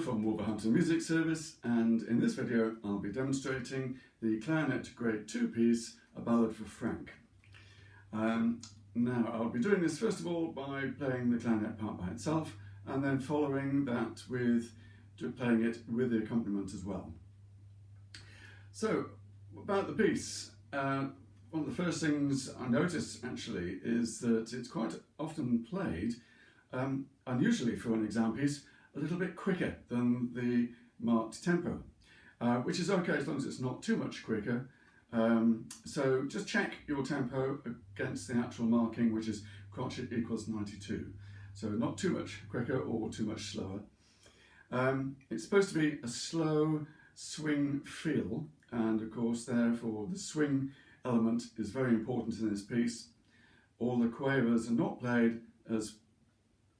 from Wolverhampton Music Service, and in this video I'll be demonstrating the Clarinet Grade 2 piece, A Ballad for Frank. Now I'll be doing this first of all by playing the clarinet part by itself, and then following that with playing it with the accompaniment as well. So, about the piece, one of the first things I notice actually is that it's quite often played, unusually for an exam piece, a little bit quicker than the marked tempo, which is okay as long as it's not too much quicker. So just check your tempo against the actual marking, which is crotchet equals 92. So not too much quicker or too much slower. It's supposed to be a slow swing feel, and of course therefore the swing element is very important in this piece. All the quavers are not played as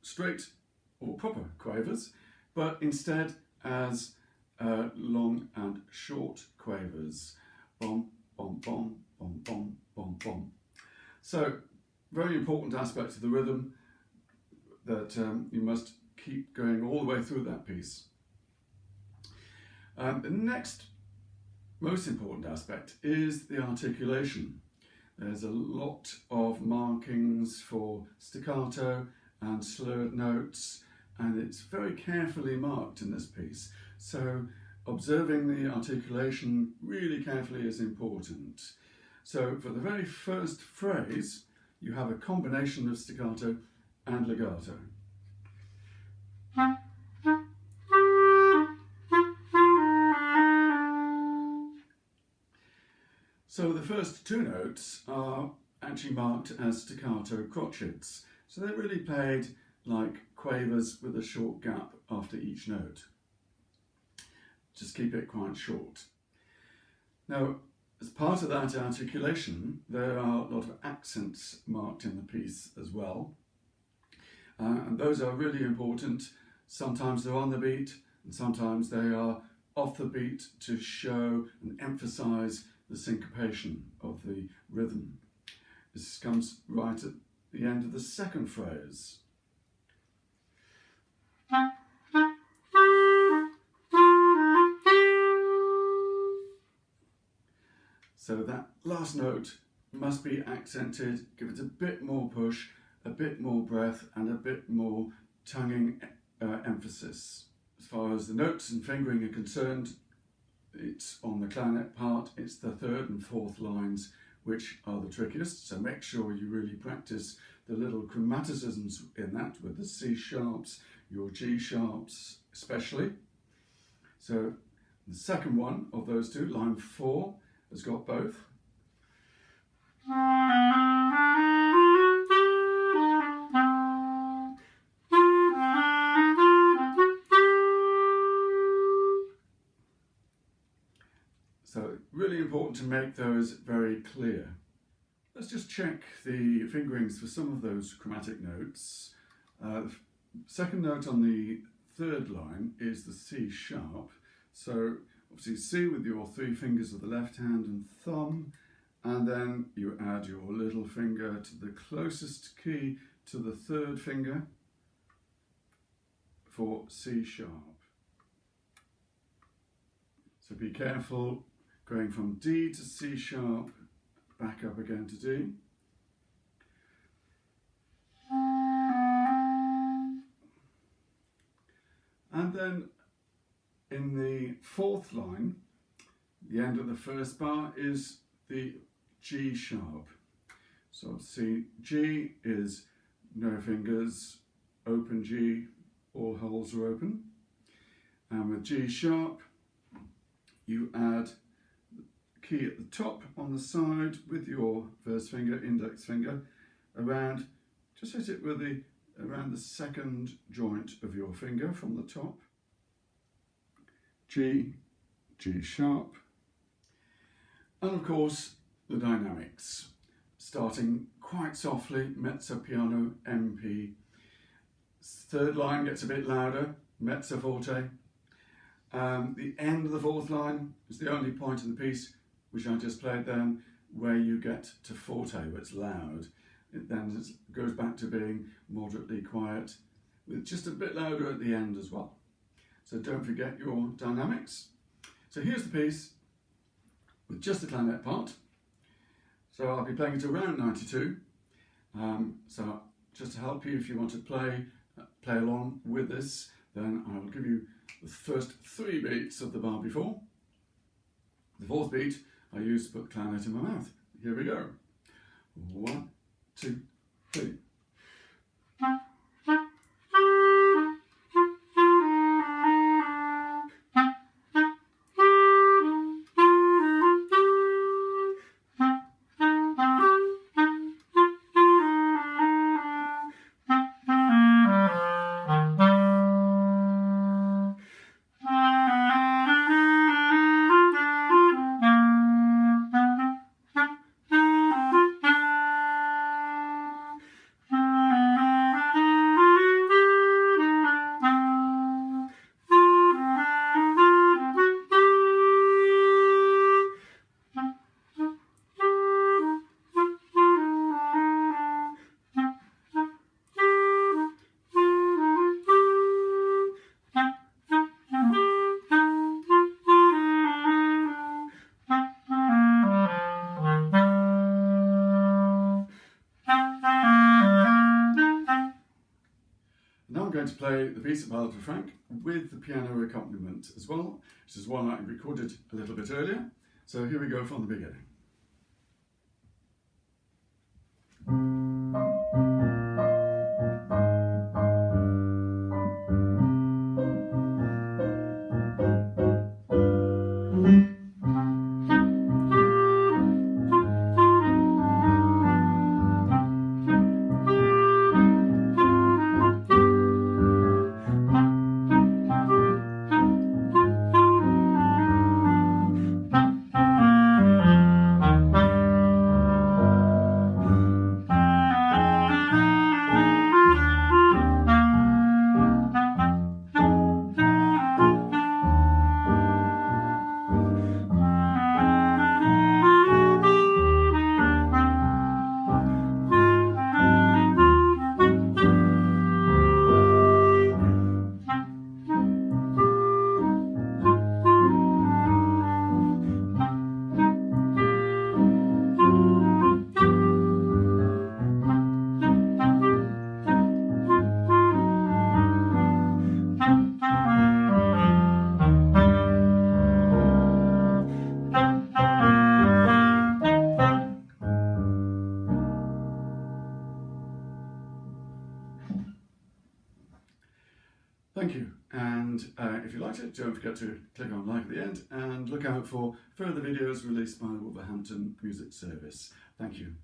straight or proper quavers, but instead as long and short quavers. Bom, bom, bom, bom, bom, bom, bom. So, very important aspect of the rhythm that you must keep going all the way through that piece. The next most important aspect is the articulation. There's a lot of markings for staccato and slurred notes, and it's very carefully marked in this piece. So observing the articulation really carefully is important. So for the very first phrase, you have a combination of staccato and legato. So the first two notes are actually marked as staccato crotchets. So they're really played like quavers with a short gap after each note. Just keep it quite short. Now, as part of that articulation, there are a lot of accents marked in the piece as well. And those are really important. Sometimes they're on the beat, and sometimes they are off the beat to show and emphasize the syncopation of the rhythm. This comes right at the end of the second phrase. So that last note must be accented, give it a bit more push, a bit more breath, and a bit more tonguing emphasis. As far as the notes and fingering are concerned, it's on the clarinet part, it's the third and fourth lines which are the trickiest, so make sure you really practice the little chromaticisms in that with the C sharps, your G sharps especially. So the second one of those two, line 4, has got both. So really important to make those very clear. Let's just check the fingerings for some of those chromatic notes. Second note on the third line is the C sharp. So obviously C with your 3 fingers of the left hand and thumb, and then you add your little finger to the closest key to the third finger for C sharp. So be careful going from D to C sharp, back up again to D. And then in the fourth line, the end of the first bar is the G sharp. So see, G is no fingers, open G, all holes are open. And with G sharp, you add key at the top on the side with your first finger, index finger, around, just hit it with around the second joint of your finger from the top. G, G sharp, and of course the dynamics, starting quite softly, mezzo piano, MP. Third line gets a bit louder, mezzo forte. The end of the fourth line is the only point in the piece which I just played then, where you get to forte, where it's loud. It then goes back to being moderately quiet, with just a bit louder at the end as well. so don't forget your dynamics. So here's the piece with just the clarinet part. So I'll be playing it around 92. So just to help you, if you want to play along with this, then I will give you the first 3 beats of the bar before. The 4th beat I use to put the clarinet in my mouth. Here we go. 1, 2, 3. Now I'm going to play the piece of Ballad for Frank with the piano accompaniment as well, which is one I recorded a little bit earlier. So here we go from the beginning. Thank you, and if you liked it, don't forget to click on like at the end and look out for further videos released by the Wolverhampton Music Service. Thank you.